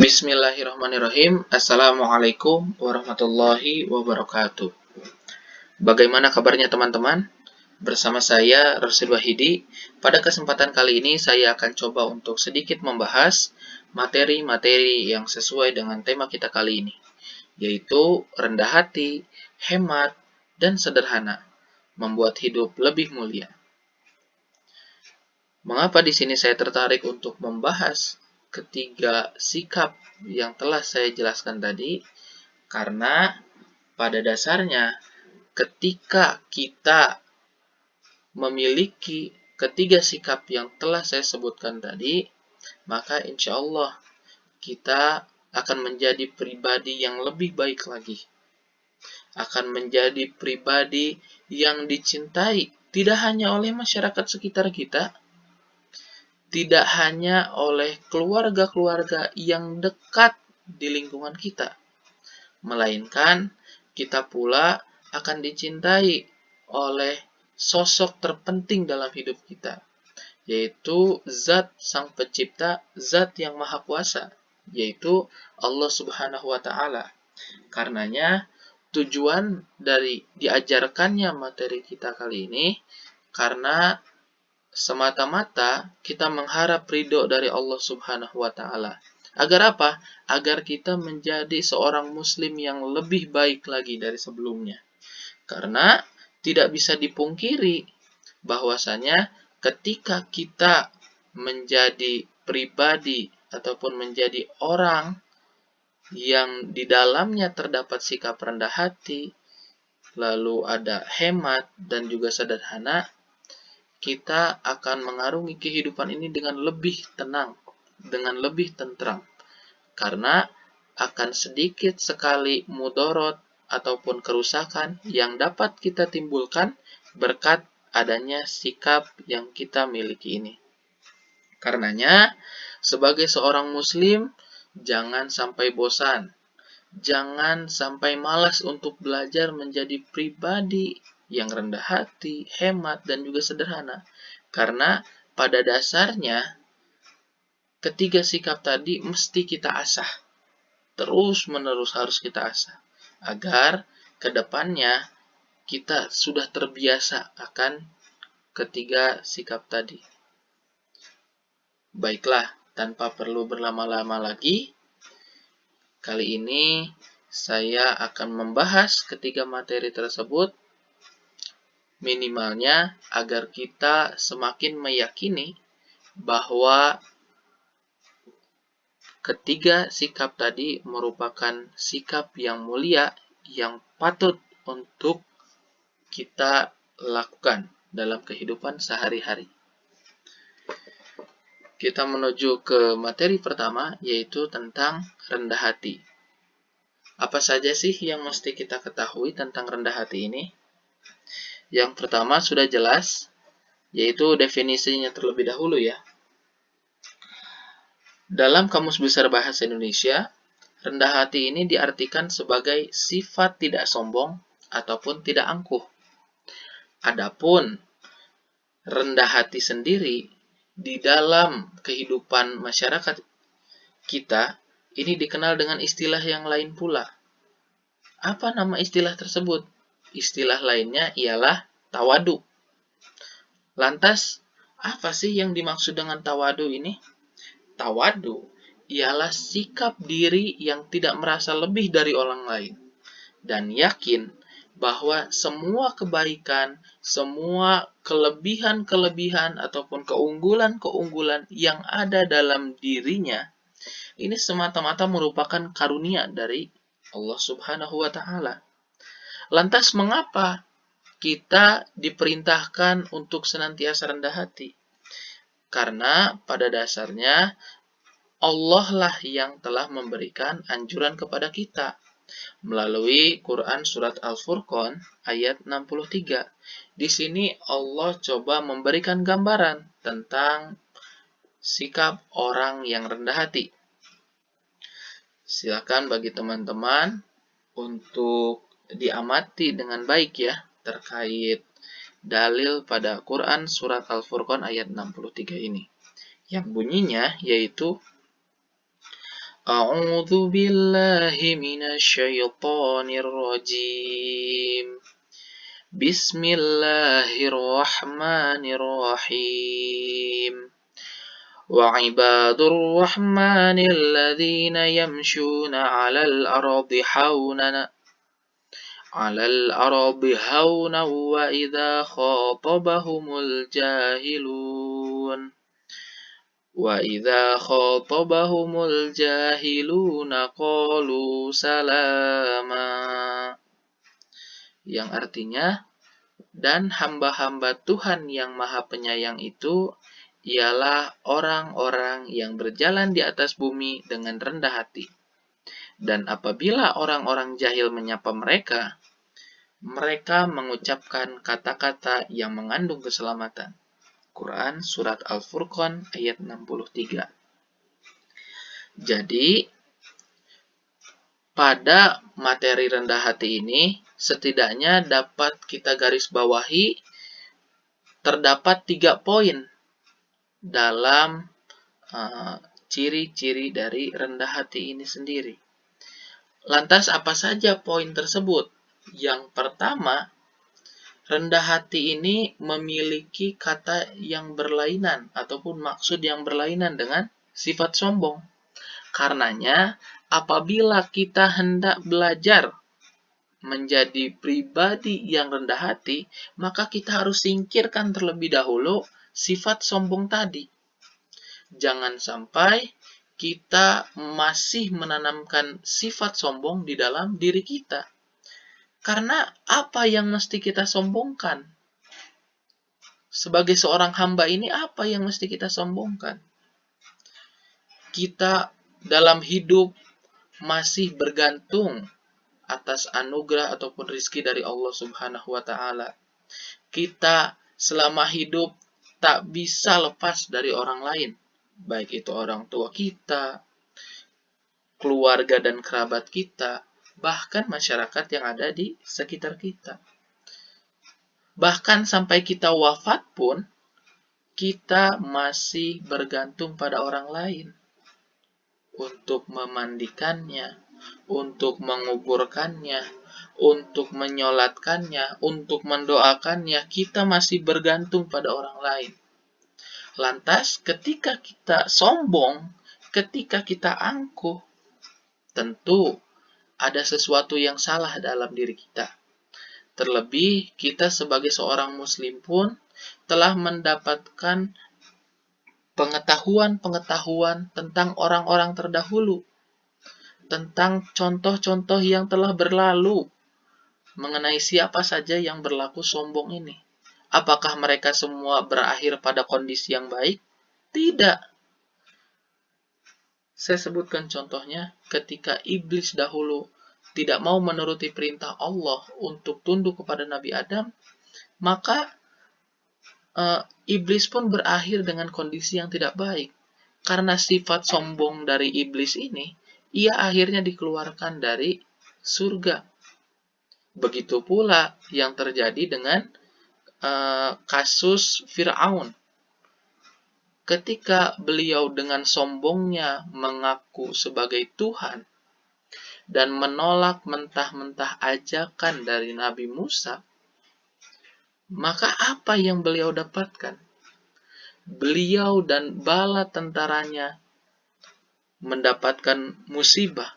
Bismillahirrahmanirrahim. Assalamualaikum warahmatullahi wabarakatuh. Bagaimana kabarnya teman-teman? Bersama saya Rasid Wahidi. Pada kesempatan kali ini saya akan coba untuk sedikit membahas materi-materi yang sesuai dengan tema kita kali ini, yaitu rendah hati, hemat, dan sederhana, membuat hidup lebih mulia. Mengapa di sini saya tertarik untuk membahas ketiga sikap yang telah saya jelaskan tadi? Karena pada dasarnya ketika kita memiliki ketiga sikap yang telah saya sebutkan tadi, maka insya Allah kita akan menjadi pribadi yang lebih baik lagi. Akan menjadi pribadi yang dicintai tidak hanya oleh masyarakat sekitar kita, tidak hanya oleh keluarga-keluarga yang dekat di lingkungan kita, melainkan kita pula akan dicintai oleh sosok terpenting dalam hidup kita, yaitu Zat Sang Pencipta, Zat yang Maha Kuasa, yaitu Allah Subhanahu wa Ta'ala. Karenanya, tujuan dari diajarkannya materi kita kali ini karena semata-mata kita mengharap ridho dari Allah Subhanahu wa Ta'ala. Agar apa? Agar kita menjadi seorang muslim yang lebih baik lagi dari sebelumnya. Karena tidak bisa dipungkiri bahwasanya ketika kita menjadi pribadi ataupun menjadi orang yang di dalamnya terdapat sikap rendah hati, lalu ada hemat dan juga sederhana, kita akan mengarungi kehidupan ini dengan lebih tenang, dengan lebih tentram. Karena akan sedikit sekali mudorot ataupun kerusakan yang dapat kita timbulkan berkat adanya sikap yang kita miliki ini. Karenanya, sebagai seorang muslim, jangan sampai bosan. Jangan sampai malas untuk belajar menjadi pribadi yang rendah hati, hemat, dan juga sederhana. Karena pada dasarnya, ketiga sikap tadi mesti kita asah. Terus-menerus harus kita asah. Agar ke depannya kita sudah terbiasa akan ketiga sikap tadi. Baiklah, tanpa perlu berlama-lama lagi, kali ini saya akan membahas ketiga materi tersebut, minimalnya agar kita semakin meyakini bahwa ketiga sikap tadi merupakan sikap yang mulia yang patut untuk kita lakukan dalam kehidupan sehari-hari. Kita menuju ke materi pertama, yaitu tentang rendah hati. Apa saja sih yang mesti kita ketahui tentang rendah hati ini? Yang pertama sudah jelas, yaitu definisinya terlebih dahulu ya. Dalam Kamus Besar Bahasa Indonesia, rendah hati ini diartikan sebagai sifat tidak sombong ataupun tidak angkuh. Adapun rendah hati sendiri di dalam kehidupan masyarakat kita ini dikenal dengan istilah yang lain pula. Apa nama istilah tersebut? Istilah lainnya ialah tawadu. Lantas, apa sih yang dimaksud dengan tawadu ini? Tawadu ialah sikap diri yang tidak merasa lebih dari orang lain dan yakin bahwa semua kebaikan, semua kelebihan-kelebihan ataupun keunggulan-keunggulan yang ada dalam dirinya ini semata-mata merupakan karunia dari Allah Subhanahu wa Ta'ala. Lantas mengapa kita diperintahkan untuk senantiasa rendah hati? Karena pada dasarnya Allah lah yang telah memberikan anjuran kepada kita melalui Quran Surat Al-Furqan ayat 63. Di sini Allah coba memberikan gambaran tentang sikap orang yang rendah hati. Silakan bagi teman-teman untuk diamati dengan baik ya terkait dalil pada Quran Surat Al-Furqan ayat 63 ini. Yang bunyinya yaitu A'udzu billahi minasyaitonir rajim. Bismillahirrahmanirrahim. Wa ibadur rahmanil ladzina yamshuna 'alal ardi hauna wa idza khatabahumul jahilun qalu salama. Yang artinya, dan hamba-hamba Tuhan yang Maha Penyayang itu ialah orang-orang yang berjalan di atas bumi dengan rendah hati. Dan apabila orang-orang jahil menyapa mereka, mereka mengucapkan kata-kata yang mengandung keselamatan. Quran Surat Al-Furqan ayat 63. Jadi, pada materi rendah hati ini, setidaknya dapat kita garis bawahi, terdapat 3 poin dalam ciri-ciri dari rendah hati ini sendiri. Lantas apa saja poin tersebut? Yang pertama, rendah hati ini memiliki kata yang berlainan ataupun maksud yang berlainan dengan sifat sombong. Karenanya, apabila kita hendak belajar menjadi pribadi yang rendah hati, maka kita harus singkirkan terlebih dahulu sifat sombong tadi. Jangan sampai kita masih menanamkan sifat sombong di dalam diri kita. Karena apa yang mesti kita sombongkan? Sebagai seorang hamba ini, apa yang mesti kita sombongkan? Kita dalam hidup masih bergantung atas anugerah ataupun rizki dari Allah Subhanahu wa Ta'ala. Kita selama hidup tak bisa lepas dari orang lain, baik itu orang tua kita, keluarga dan kerabat kita, bahkan masyarakat yang ada di sekitar kita. Bahkan sampai kita wafat pun, kita masih bergantung pada orang lain untuk memandikannya, untuk menguburkannya, untuk menyolatkannya, untuk mendoakannya. Kita masih bergantung pada orang lain. Lantas ketika kita sombong, ketika kita angkuh, tentu ada sesuatu yang salah dalam diri kita. Terlebih kita sebagai seorang muslim pun telah mendapatkan pengetahuan-pengetahuan tentang orang-orang terdahulu, tentang contoh-contoh yang telah berlalu, mengenai siapa saja yang berlaku sombong ini. Apakah mereka semua berakhir pada kondisi yang baik? Tidak. Saya sebutkan contohnya, ketika iblis dahulu tidak mau menuruti perintah Allah untuk tunduk kepada Nabi Adam, maka iblis pun berakhir dengan kondisi yang tidak baik. Karena sifat sombong dari iblis ini, ia akhirnya dikeluarkan dari surga. Begitu pula yang terjadi dengan kasus Fir'aun. Ketika beliau dengan sombongnya mengaku sebagai Tuhan dan menolak mentah-mentah ajakan dari Nabi Musa, maka apa yang beliau dapatkan? Beliau dan bala tentaranya mendapatkan musibah,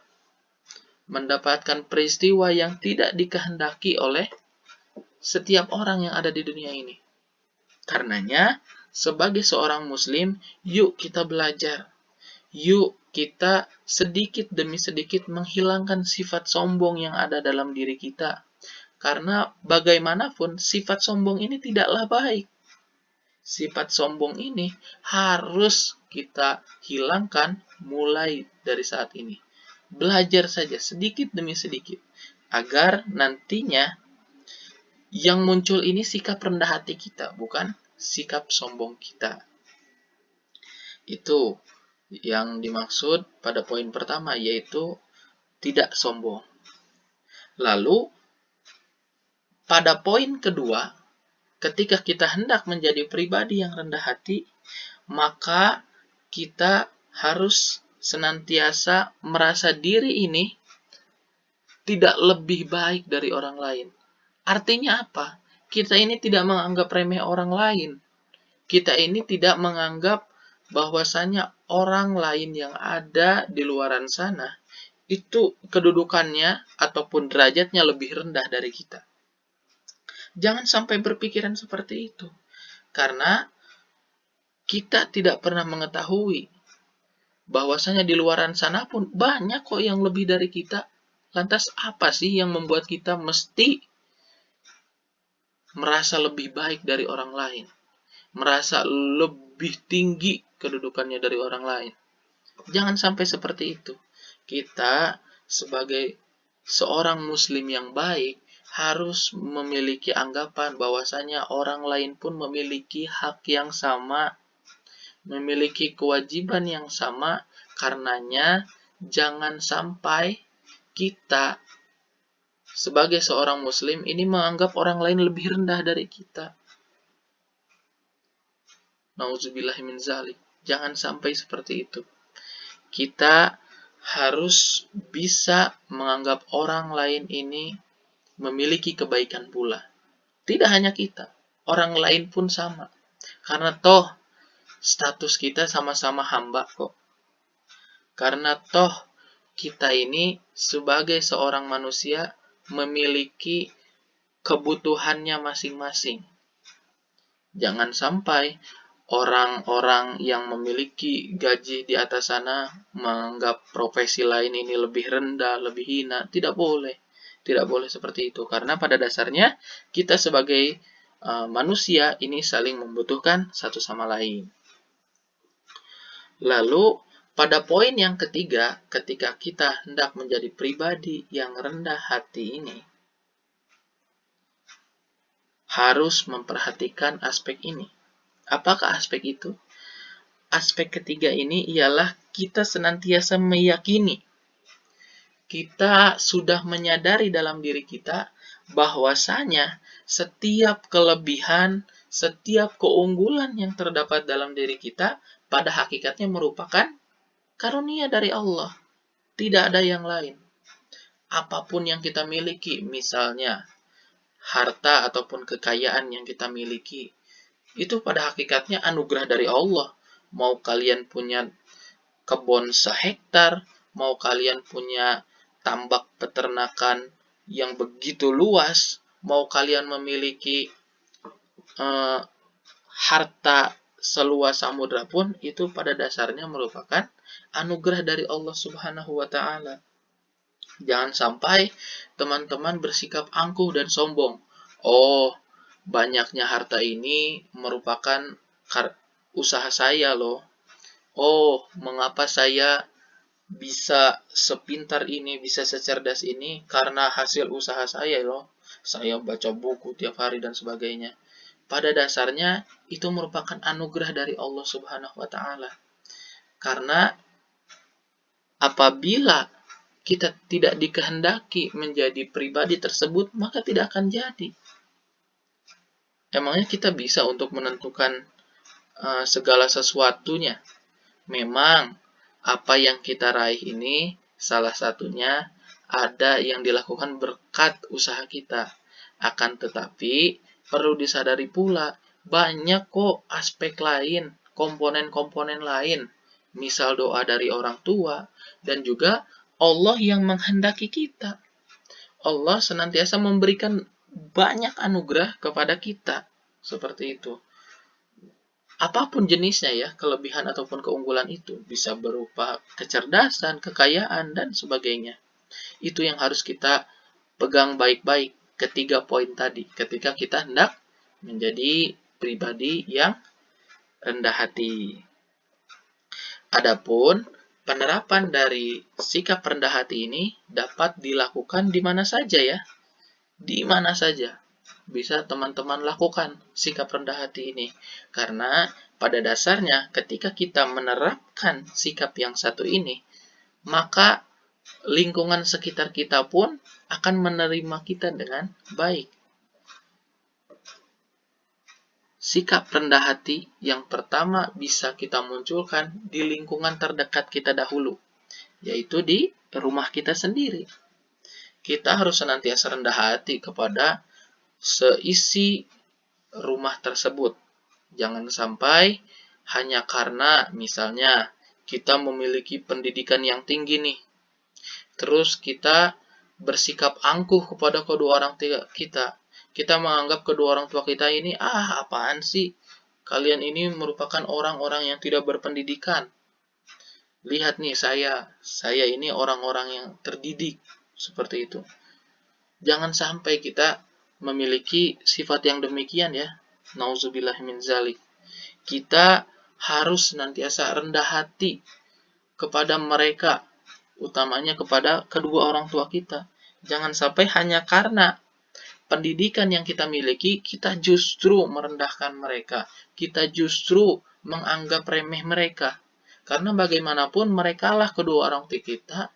mendapatkan peristiwa yang tidak dikehendaki oleh setiap orang yang ada di dunia ini. Karenanya, sebagai seorang muslim, yuk kita belajar. Yuk kita sedikit demi sedikit menghilangkan sifat sombong yang ada dalam diri kita. Karena bagaimanapun sifat sombong ini tidaklah baik. Sifat sombong ini harus kita hilangkan mulai dari saat ini. Belajar saja sedikit demi sedikit. Agar nantinya yang muncul ini sikap rendah hati kita, bukan sikap sombong kita. Itu yang dimaksud pada poin pertama, yaitu tidak sombong. Lalu, pada poin kedua, ketika kita hendak menjadi pribadi yang rendah hati, maka kita harus senantiasa merasa diri ini tidak lebih baik dari orang lain. Artinya apa? Kita ini tidak menganggap remeh orang lain. Kita ini tidak menganggap bahwasanya orang lain yang ada di luaran sana itu kedudukannya ataupun derajatnya lebih rendah dari kita. Jangan sampai berpikiran seperti itu. Karena kita tidak pernah mengetahui bahwasanya di luaran sana pun banyak kok yang lebih dari kita. Lantas apa sih yang membuat kita mesti merasa lebih baik dari orang lain? Merasa lebih tinggi kedudukannya dari orang lain? Jangan sampai seperti itu. Kita sebagai seorang muslim yang baik harus memiliki anggapan bahwasanya orang lain pun memiliki hak yang sama, memiliki kewajiban yang sama. Karenanya jangan sampai kita sebagai seorang muslim ini menganggap orang lain lebih rendah dari kita. Nauzubillahi min zalik. Jangan sampai seperti itu. Kita harus bisa menganggap orang lain ini memiliki kebaikan pula. Tidak hanya kita, orang lain pun sama. Karena toh status kita sama-sama hamba kok. Karena toh kita ini sebagai seorang manusia memiliki kebutuhannya masing-masing. Jangan sampai orang-orang yang memiliki gaji di atas sana menganggap profesi lain ini lebih rendah, lebih hina. Tidak boleh. Tidak boleh seperti itu. Karena pada dasarnya kita sebagai manusia ini saling membutuhkan satu sama lain. Lalu pada poin yang ketiga, ketika kita hendak menjadi pribadi yang rendah hati ini, harus memperhatikan aspek ini. Apakah aspek itu? Aspek ketiga ini ialah kita senantiasa meyakini, kita sudah menyadari dalam diri kita bahwasanya setiap kelebihan, setiap keunggulan yang terdapat dalam diri kita pada hakikatnya merupakan karunia dari Allah. Tidak ada yang lain. Apapun yang kita miliki, misalnya harta ataupun kekayaan yang kita miliki, itu pada hakikatnya anugerah dari Allah. Mau kalian punya kebun sehektar, mau kalian punya tambak peternakan yang begitu luas, mau kalian memiliki harta seluas samudra pun, itu pada dasarnya merupakan anugerah dari Allah Subhanahu wa Ta'ala. Jangan sampai teman-teman bersikap angkuh dan sombong. Oh, banyaknya harta ini merupakan usaha saya loh. Oh, mengapa saya bisa sepintar ini, bisa secerdas ini? Karena hasil usaha saya loh. Saya baca buku tiap hari dan sebagainya. Pada dasarnya itu merupakan anugerah dari Allah Subhanahu wa Ta'ala. Karena apabila kita tidak dikehendaki menjadi pribadi tersebut, maka tidak akan jadi. Emangnya kita bisa untuk menentukan segala sesuatunya? Memang apa yang kita raih ini salah satunya ada yang dilakukan berkat usaha kita. Akan tetapi perlu disadari pula banyak kok aspek lain, komponen-komponen lain. Misal doa dari orang tua dan juga Allah yang menghendaki kita. Allah senantiasa memberikan banyak anugerah kepada kita. Seperti itu. Apapun jenisnya ya, kelebihan ataupun keunggulan itu. Bisa berupa kecerdasan, kekayaan, dan sebagainya. Itu yang harus kita pegang baik-baik. Ketiga poin tadi. Ketika kita hendak menjadi pribadi yang rendah hati. Adapun penerapan dari sikap rendah hati ini dapat dilakukan di mana saja ya. Di mana saja bisa teman-teman lakukan sikap rendah hati ini. Karena pada dasarnya ketika kita menerapkan sikap yang satu ini, maka lingkungan sekitar kita pun akan menerima kita dengan baik. sikap rendah hati yang pertama bisa kita munculkan di lingkungan terdekat kita dahulu, yaitu di rumah kita sendiri. Kita harus senantiasa rendah hati kepada seisi rumah tersebut. Jangan sampai hanya karena misalnya kita memiliki pendidikan yang tinggi nih, terus kita bersikap angkuh kepada kedua orang tua kita. Kita menganggap kedua orang tua kita ini, apaan sih? Kalian ini merupakan orang-orang yang tidak berpendidikan. Lihat nih saya ini orang-orang yang terdidik. Seperti itu. Jangan sampai kita memiliki sifat yang demikian ya. Nauzubillah min zalik. Kita harus senantiasa rendah hati kepada mereka, utamanya kepada kedua orang tua kita. Jangan sampai hanya karena pendidikan yang kita miliki, kita justru merendahkan mereka. Kita justru menganggap remeh mereka. Karena bagaimanapun merekalah kedua orang tua kita,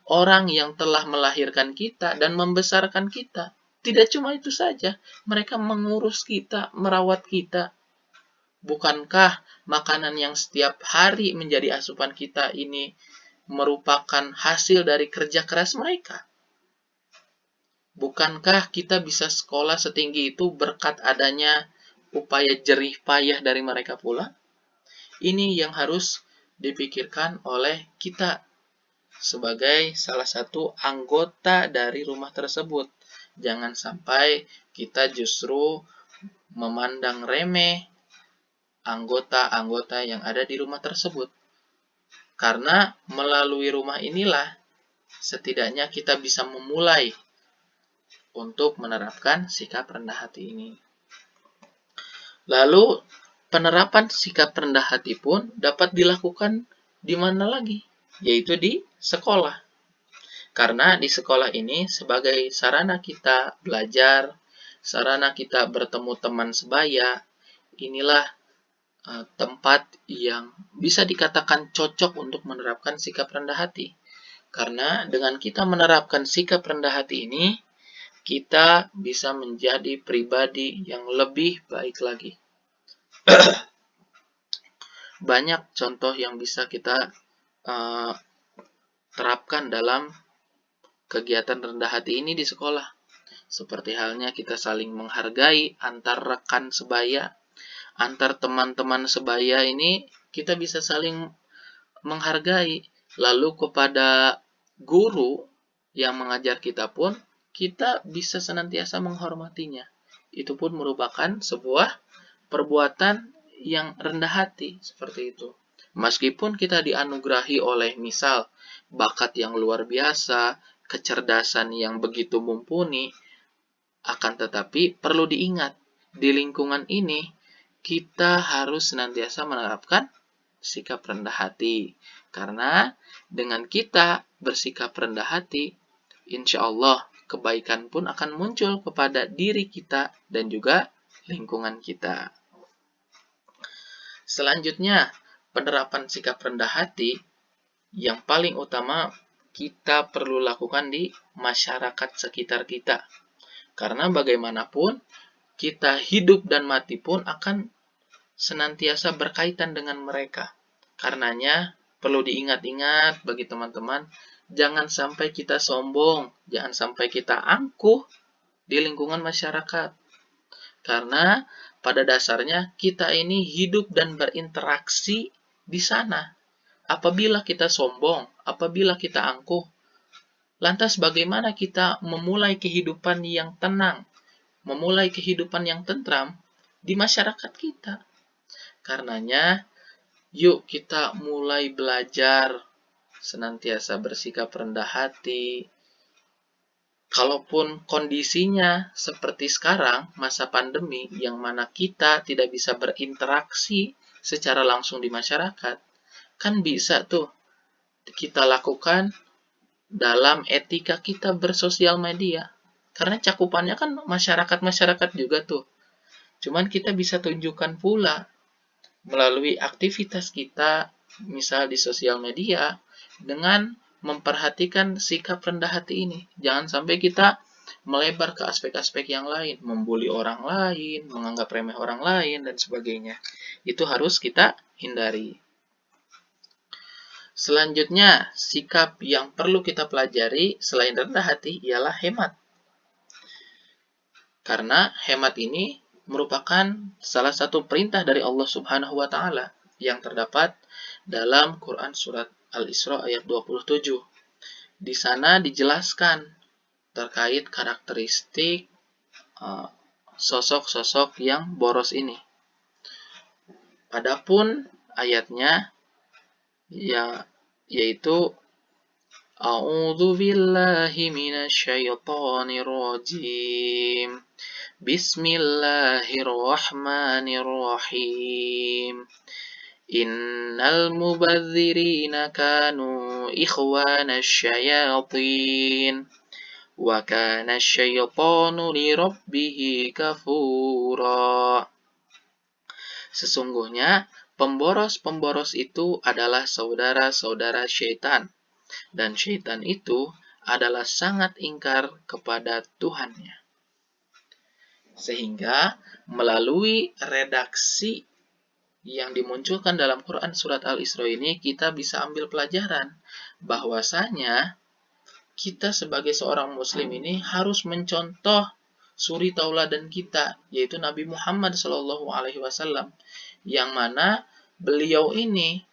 orang yang telah melahirkan kita dan membesarkan kita. Tidak cuma itu saja, mereka mengurus kita, merawat kita. Bukankah makanan yang setiap hari menjadi asupan kita ini merupakan hasil dari kerja keras mereka? Bukankah kita bisa sekolah setinggi itu berkat adanya upaya jerih payah dari mereka pula? Ini yang harus dipikirkan oleh kita sebagai salah satu anggota dari rumah tersebut. Jangan sampai kita justru memandang remeh anggota-anggota yang ada di rumah tersebut. Karena melalui rumah inilah setidaknya kita bisa memulai untuk menerapkan sikap rendah hati ini. Lalu, penerapan sikap rendah hati pun dapat dilakukan di mana lagi? Yaitu di sekolah. Karena di sekolah ini sebagai sarana kita belajar, sarana kita bertemu teman sebaya, inilah tempat yang bisa dikatakan cocok untuk menerapkan sikap rendah hati. Karena dengan kita menerapkan sikap rendah hati ini, kita bisa menjadi pribadi yang lebih baik lagi. Banyak contoh yang bisa kita terapkan dalam kegiatan rendah hati ini di sekolah. Seperti halnya kita saling menghargai antar rekan sebaya, antar teman-teman sebaya ini kita bisa saling menghargai. Lalu kepada guru yang mengajar kita pun kita bisa senantiasa menghormatinya. Itu pun merupakan sebuah perbuatan yang rendah hati, seperti itu. Meskipun kita dianugerahi oleh misal bakat yang luar biasa, kecerdasan yang begitu mumpuni, akan tetapi perlu diingat, di lingkungan ini kita harus senantiasa menerapkan sikap rendah hati. Karena dengan kita bersikap rendah hati, insya Allah kebaikan pun akan muncul kepada diri kita dan juga lingkungan kita. Selanjutnya, penerapan sikap rendah hati yang paling utama kita perlu lakukan di masyarakat sekitar kita. Karena bagaimanapun, kita hidup dan mati pun akan senantiasa berkaitan dengan mereka. Karenanya, perlu diingat-ingat bagi teman-teman, jangan sampai kita sombong, jangan sampai kita angkuh di lingkungan masyarakat. Karena pada dasarnya kita ini hidup dan berinteraksi di sana. Apabila kita sombong, apabila kita angkuh, lantas bagaimana kita memulai kehidupan yang tenang, memulai kehidupan yang tentram di masyarakat kita? Karenanya, yuk kita mulai belajar senantiasa bersikap rendah hati. Kalaupun kondisinya seperti sekarang, masa pandemi, yang mana kita tidak bisa berinteraksi secara langsung di masyarakat, kan bisa tuh kita lakukan dalam etika kita bersosial media. Karena cakupannya kan masyarakat-masyarakat juga tuh. Cuman kita bisa tunjukkan pula melalui aktivitas kita, misal di sosial media, dengan memperhatikan sikap rendah hati ini. Jangan sampai kita melebar ke aspek-aspek yang lain, membuli orang lain, menganggap remeh orang lain, dan sebagainya. Itu harus kita hindari. Selanjutnya, sikap yang perlu kita pelajari selain rendah hati ialah hemat. Karena hemat ini merupakan salah satu perintah dari Allah Subhanahu wa taala yang terdapat dalam Quran surat Al-Isra ayat 27. Di sana dijelaskan terkait karakteristik sosok-sosok yang boros ini. Adapun ayatnya yaitu A'udzu billahi minasyaitonir rajim. Bismillahirrahmanirrahim. Innal mubadzirina kanu ikhwanasy syayatin. Wa kana syaitanu lirabbih kafura. Sesungguhnya pemboros-pemboros itu adalah saudara-saudara syaitan, dan syaitan itu adalah sangat ingkar kepada Tuhannya. Sehingga melalui redaksi yang dimunculkan dalam Quran surat Al-Isra ini, kita bisa ambil pelajaran bahwasanya kita sebagai seorang muslim ini harus mencontoh suri tauladan kita, yaitu Nabi Muhammad SAW, yang mana beliau ini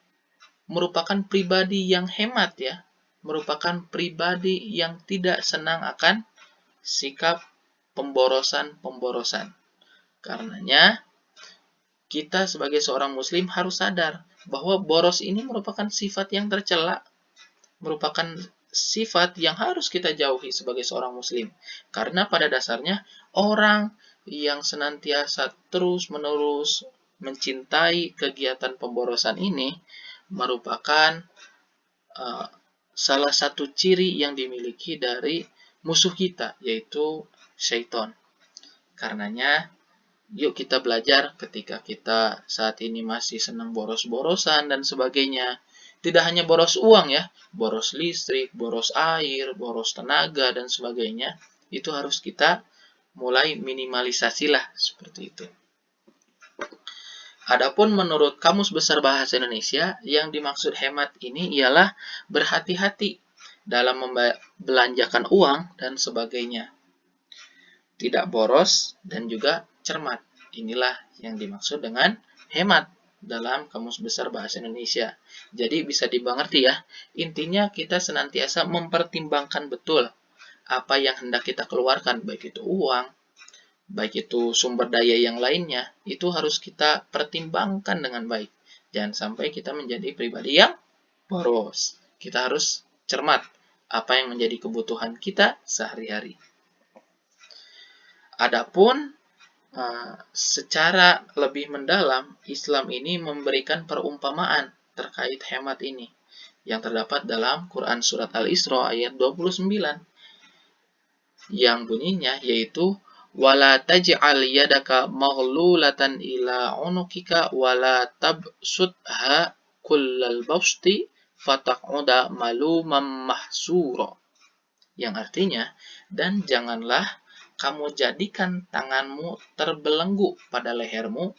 merupakan pribadi yang hemat ya, merupakan pribadi yang tidak senang akan sikap pemborosan-pemborosan. Karenanya kita sebagai seorang muslim harus sadar bahwa boros ini merupakan sifat yang tercela, merupakan sifat yang harus kita jauhi sebagai seorang muslim. Karena pada dasarnya orang yang senantiasa terus-menerus mencintai kegiatan pemborosan ini merupakan salah satu ciri yang dimiliki dari musuh kita, yaitu syaitan. Karenanya yuk kita belajar ketika kita saat ini masih senang boros-borosan dan sebagainya. Tidak hanya boros uang ya, boros listrik, boros air, boros tenaga, dan sebagainya. Itu harus kita mulai minimalisasilah seperti itu. Adapun menurut Kamus Besar Bahasa Indonesia, yang dimaksud hemat ini ialah berhati-hati dalam membelanjakan uang dan sebagainya. Tidak boros dan juga cermat. Inilah yang dimaksud dengan hemat dalam Kamus Besar Bahasa Indonesia. Jadi bisa dimengerti ya, intinya kita senantiasa mempertimbangkan betul apa yang hendak kita keluarkan, baik itu uang, baik itu sumber daya yang lainnya, itu harus kita pertimbangkan dengan baik. Jangan sampai kita menjadi pribadi yang boros. Kita harus cermat apa yang menjadi kebutuhan kita sehari-hari. Adapun secara lebih mendalam, Islam ini memberikan perumpamaan terkait hemat ini yang terdapat dalam Quran surat Al-Isra ayat 29 yang bunyinya yaitu wala taj'al yadaka maghlulatan ila unukika wala tabsutha kullal basti fataq'uda malumam mahsura, yang artinya, dan janganlah kamu jadikan tanganmu terbelenggu pada lehermu,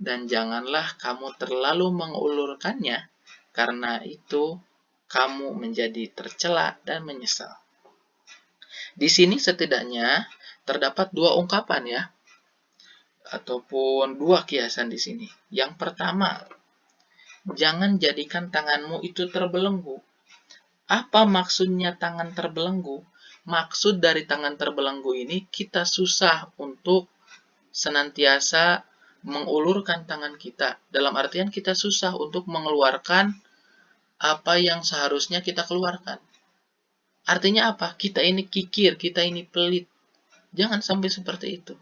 dan janganlah kamu terlalu mengulurkannya, karena itu kamu menjadi tercela dan menyesal. Di sini setidaknya terdapat dua ungkapan ya, ataupun dua kiasan di sini. Yang pertama, jangan jadikan tanganmu itu terbelenggu. Apa maksudnya tangan terbelenggu? Maksud dari tangan terbelenggu ini, kita susah untuk senantiasa mengulurkan tangan kita. Dalam artian kita susah untuk mengeluarkan apa yang seharusnya kita keluarkan. Artinya apa? Kita ini kikir, kita ini pelit. Jangan sampai seperti itu.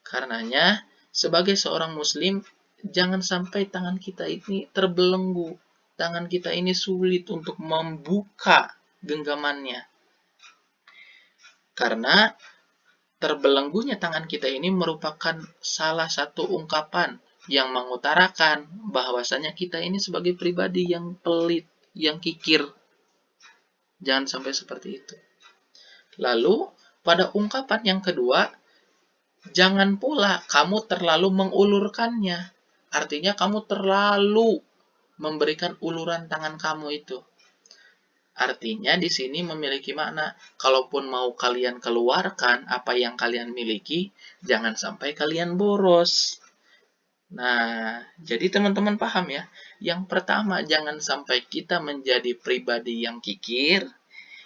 Karenanya, sebagai seorang muslim, jangan sampai tangan kita ini terbelenggu. Tangan kita ini sulit untuk membuka genggamannya. Karena terbelenggunya tangan kita ini merupakan salah satu ungkapan yang mengutarakan bahwasanya kita ini sebagai pribadi yang pelit, yang kikir. Jangan sampai seperti itu. Lalu, pada ungkapan yang kedua, jangan pula kamu terlalu mengulurkannya. Artinya kamu terlalu memberikan uluran tangan kamu itu. Artinya di sini memiliki makna, kalaupun mau kalian keluarkan apa yang kalian miliki, jangan sampai kalian boros. Nah, jadi teman-teman paham ya. Yang pertama, jangan sampai kita menjadi pribadi yang kikir.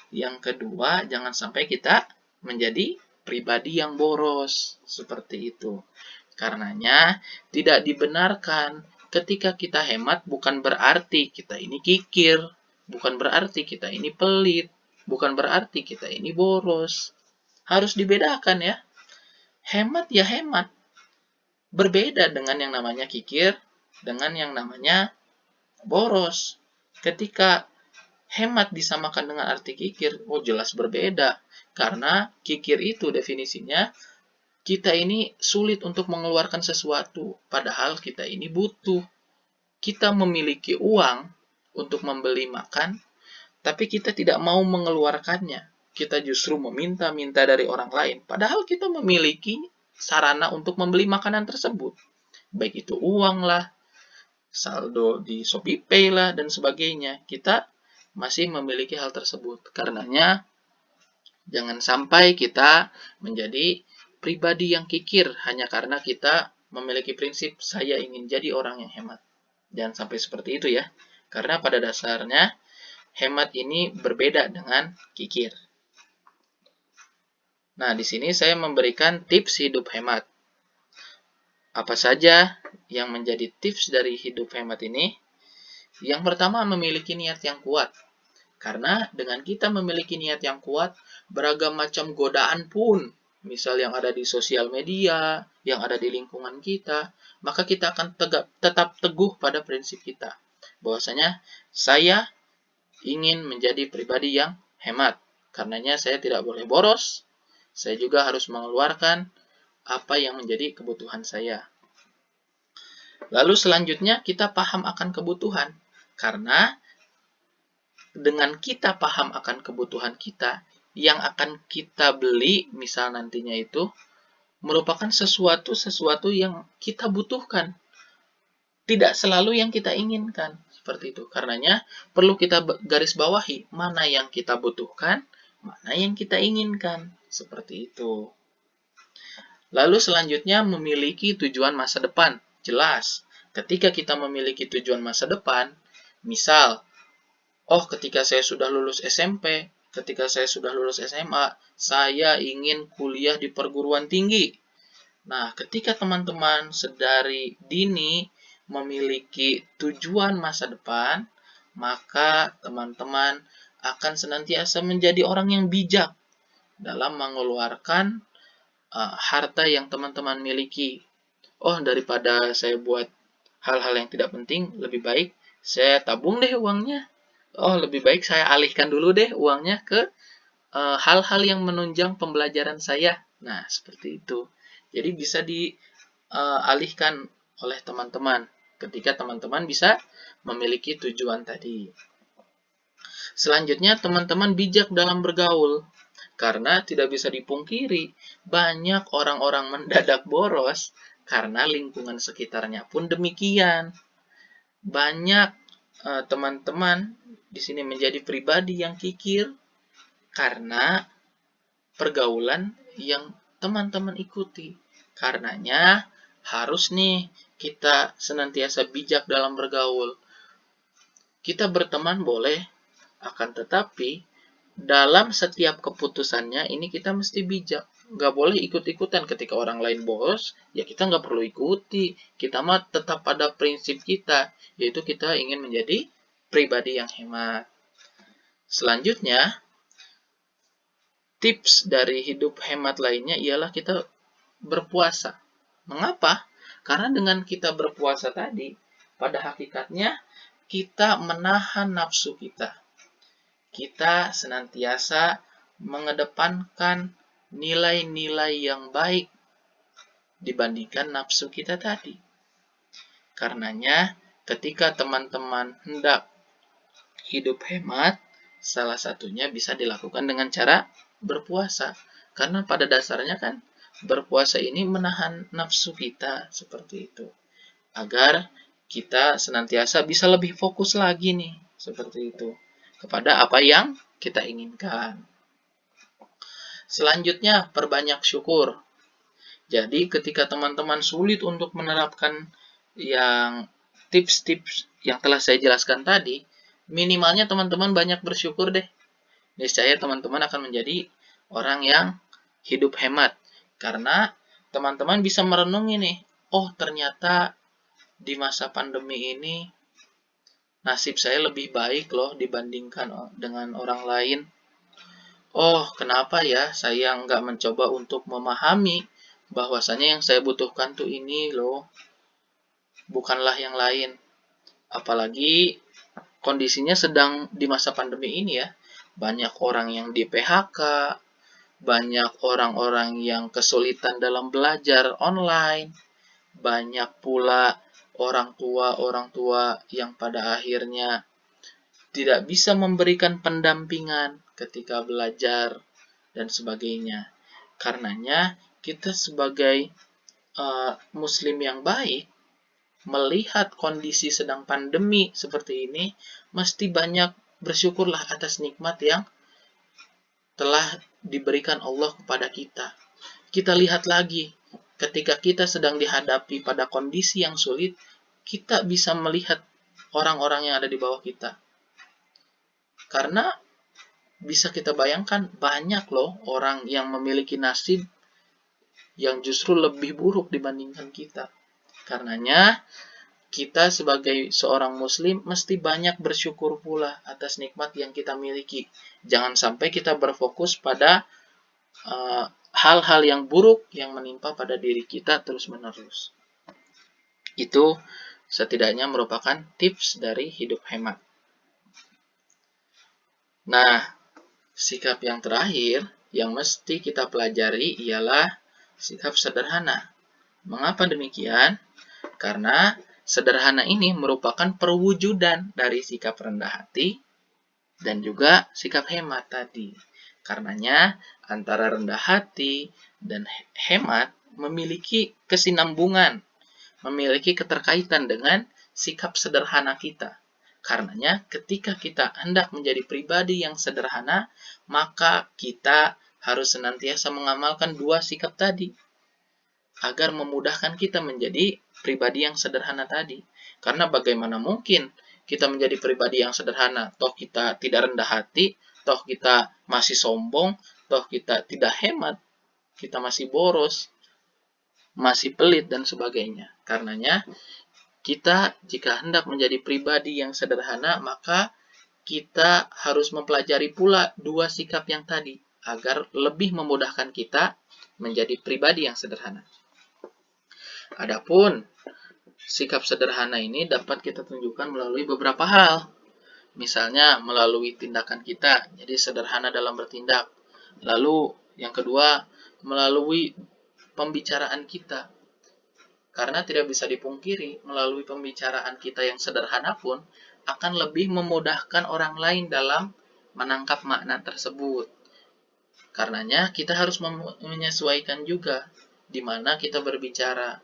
Yang kedua, jangan sampai kita menjadi pribadi yang boros. Seperti itu. Karenanya, tidak dibenarkan ketika kita hemat bukan berarti kita ini kikir. Bukan berarti kita ini pelit. Bukan berarti kita ini boros. Harus dibedakan ya. Hemat ya hemat. Berbeda dengan yang namanya kikir, dengan yang namanya boros. Ketika hemat disamakan dengan arti kikir, oh jelas berbeda. Karena kikir itu definisinya, kita ini sulit untuk mengeluarkan sesuatu, padahal kita ini butuh. Kita memiliki uang untuk membeli makan, tapi kita tidak mau mengeluarkannya. Kita justru meminta-minta dari orang lain, padahal kita memiliki sarana untuk membeli makanan tersebut. Baik itu uang lah, saldo di ShopeePay lah, dan sebagainya. Kita masih memiliki hal tersebut. Karenanya, jangan sampai kita menjadi pribadi yang kikir hanya karena kita memiliki prinsip saya ingin jadi orang yang hemat. Jangan sampai seperti itu ya. Karena pada dasarnya, hemat ini berbeda dengan kikir. Nah, di sini saya memberikan tips hidup hemat. Apa saja yang menjadi tips dari hidup hemat ini? Yang pertama, memiliki niat yang kuat. Karena dengan kita memiliki niat yang kuat, beragam macam godaan pun, misal yang ada di sosial media, yang ada di lingkungan kita, maka kita akan tetap teguh pada prinsip kita. Bahwasanya, saya ingin menjadi pribadi yang hemat. Karenanya saya tidak boleh boros, saya juga harus mengeluarkan apa yang menjadi kebutuhan saya. Lalu selanjutnya kita paham akan kebutuhan. Karena dengan kita paham akan kebutuhan kita, yang akan kita beli misal nantinya itu merupakan sesuatu yang kita butuhkan. Tidak selalu yang kita inginkan. Seperti itu. Karenanya perlu kita garis bawahi mana yang kita butuhkan, mana yang kita inginkan. Seperti itu. Lalu selanjutnya memiliki tujuan masa depan. Jelas, ketika kita memiliki tujuan masa depan, misal, oh ketika saya sudah lulus SMP, ketika saya sudah lulus SMA, saya ingin kuliah di perguruan tinggi. Nah, ketika teman-teman sedari dini memiliki tujuan masa depan, maka teman-teman akan senantiasa menjadi orang yang bijak dalam mengeluarkan harta yang teman-teman miliki. Oh, daripada saya buat hal-hal yang tidak penting, lebih baik saya tabung deh uangnya. Oh, lebih baik saya alihkan dulu deh uangnya ke hal-hal yang menunjang pembelajaran saya. Nah, seperti itu. Jadi bisa dialihkan oleh teman-teman ketika teman-teman bisa memiliki tujuan tadi. Selanjutnya, teman-teman bijak dalam bergaul. Karena tidak bisa dipungkiri, banyak orang-orang mendadak boros karena lingkungan sekitarnya pun demikian. Banyak teman-teman di sini menjadi pribadi yang kikir karena pergaulan yang teman-teman ikuti. Karenanya harus nih kita senantiasa bijak dalam bergaul. Kita berteman boleh, akan tetapi dalam setiap keputusannya ini kita mesti bijak. Nggak boleh ikut-ikutan ketika orang lain boros, ya kita nggak perlu ikuti. Kita mah tetap pada prinsip kita, yaitu kita ingin menjadi pribadi yang hemat. Selanjutnya, tips dari hidup hemat lainnya ialah kita berpuasa. Mengapa? Karena dengan kita berpuasa tadi, pada hakikatnya kita menahan nafsu kita. Kita senantiasa mengedepankan nilai-nilai yang baik dibandingkan nafsu kita tadi. Karenanya, ketika teman-teman hendak hidup hemat, salah satunya bisa dilakukan dengan cara berpuasa. Karena pada dasarnya kan berpuasa ini menahan nafsu kita seperti itu. Agar kita senantiasa bisa lebih fokus lagi nih, seperti itu, kepada apa yang kita inginkan. Selanjutnya, perbanyak syukur. Jadi ketika teman-teman sulit untuk menerapkan yang tips-tips yang telah saya jelaskan tadi, minimalnya teman-teman banyak bersyukur deh. Niscaya teman-teman akan menjadi orang yang hidup hemat. Karena teman-teman bisa merenungi nih, oh ternyata di masa pandemi ini nasib saya lebih baik loh dibandingkan dengan orang lain. Oh, kenapa ya saya nggak mencoba untuk memahami bahwasanya yang saya butuhkan tuh ini loh, bukanlah yang lain. Apalagi kondisinya sedang di masa pandemi ini ya. Banyak orang yang di PHK, banyak orang-orang yang kesulitan dalam belajar online, banyak pula orang tua yang pada akhirnya tidak bisa memberikan pendampingan ketika belajar dan sebagainya. Karenanya kita sebagai muslim yang baik melihat kondisi sedang pandemi seperti ini, mesti banyak bersyukurlah atas nikmat yang telah diberikan Allah kepada kita. Kita lihat lagi, ketika kita sedang dihadapi pada kondisi yang sulit, kita bisa melihat orang-orang yang ada di bawah kita. Karena bisa kita bayangkan banyak loh orang yang memiliki nasib yang justru lebih buruk dibandingkan kita. Karenanya, kita sebagai seorang muslim mesti banyak bersyukur pula atas nikmat yang kita miliki. Jangan sampai kita berfokus pada hal-hal yang buruk yang menimpa pada diri kita terus-menerus. Itu setidaknya merupakan tips dari hidup hemat. Nah, sikap yang terakhir yang mesti kita pelajari ialah sikap sederhana. Mengapa demikian? Karena sederhana ini merupakan perwujudan dari sikap rendah hati dan juga sikap hemat tadi. Karenanya antara rendah hati dan hemat memiliki kesinambungan, memiliki keterkaitan dengan sikap sederhana kita. Karenanya ketika kita hendak menjadi pribadi yang sederhana, maka kita harus senantiasa mengamalkan dua sikap tadi agar memudahkan kita menjadi pribadi yang sederhana tadi. Karena bagaimana mungkin kita menjadi pribadi yang sederhana, toh kita tidak rendah hati, toh kita masih sombong, toh kita tidak hemat, kita masih boros, masih pelit, dan sebagainya. Karenanya, kita jika hendak menjadi pribadi yang sederhana, maka kita harus mempelajari pula dua sikap yang tadi, agar lebih memudahkan kita menjadi pribadi yang sederhana. Adapun sikap sederhana ini dapat kita tunjukkan melalui beberapa hal. Misalnya melalui tindakan kita, jadi sederhana dalam bertindak. Lalu yang kedua, melalui pembicaraan kita. Karena tidak bisa dipungkiri, melalui pembicaraan kita yang sederhana pun akan lebih memudahkan orang lain dalam menangkap makna tersebut. Karenanya kita harus menyesuaikan juga di mana kita berbicara,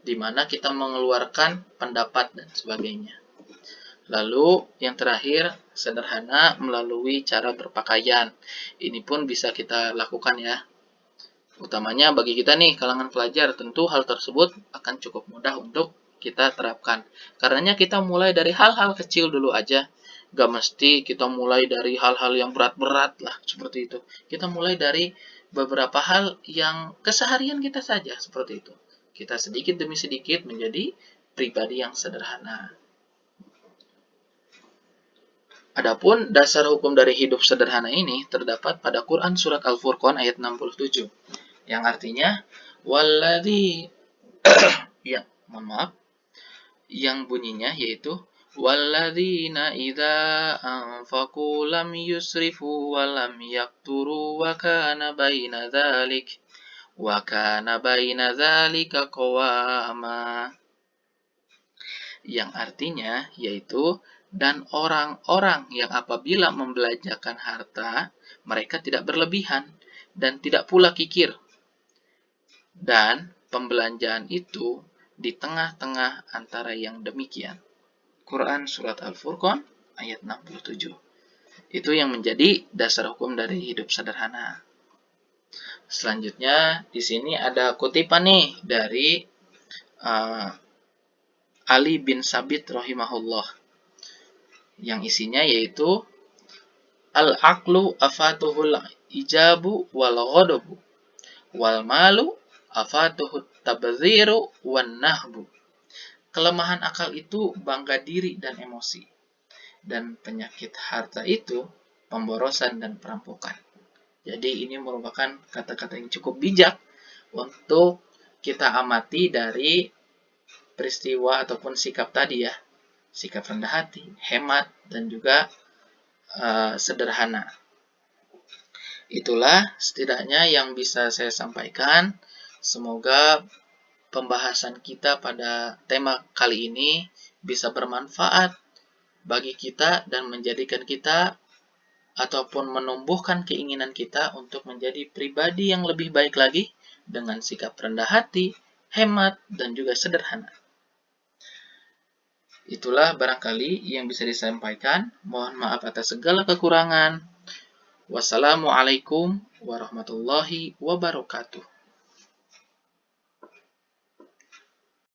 di mana kita mengeluarkan pendapat dan sebagainya. Lalu yang terakhir, sederhana melalui cara berpakaian. Ini pun bisa kita lakukan ya. Utamanya bagi kita nih, kalangan pelajar, tentu hal tersebut akan cukup mudah untuk kita terapkan. Karenanya kita mulai dari hal-hal kecil dulu aja. Gak mesti kita mulai dari hal-hal yang berat-berat lah, seperti itu. Kita mulai dari beberapa hal yang keseharian kita saja, seperti itu. Kita sedikit demi sedikit menjadi pribadi yang sederhana. Adapun dasar hukum dari hidup sederhana ini terdapat pada Quran surat Al-Furqan ayat 67. Yang artinya walladzi yang bunyinya yaitu walladzina idza anfaqu lam yusrifu wa lam yaqturu wa kana baina dzalika qawama. Yang artinya yaitu dan orang-orang yang apabila membelanjakan harta mereka tidak berlebihan dan tidak pula kikir. Dan pembelanjaan itu di tengah-tengah antara yang demikian. Quran Surat Al-Furqan ayat 67. Itu yang menjadi dasar hukum dari hidup sederhana. Selanjutnya di sini ada kutipan nih dari Ali bin Sabit rahimahullah, yang isinya yaitu al-aqlu afatuhul ijabu wal ghadabu wal malu afatuhut tabdziru wan nahbu. Kelemahan akal itu bangga diri dan emosi, dan penyakit harta itu pemborosan dan perampokan. Jadi ini merupakan kata-kata yang cukup bijak untuk kita amati dari peristiwa ataupun sikap tadi ya. Sikap rendah hati, hemat, dan juga sederhana. Itulah setidaknya yang bisa saya sampaikan. Semoga pembahasan kita pada tema kali ini bisa bermanfaat bagi kita dan menjadikan kita ataupun menumbuhkan keinginan kita untuk menjadi pribadi yang lebih baik lagi dengan sikap rendah hati, hemat, dan juga sederhana. Itulah barangkali yang bisa disampaikan. Mohon maaf atas segala kekurangan. Wassalamualaikum warahmatullahi wabarakatuh.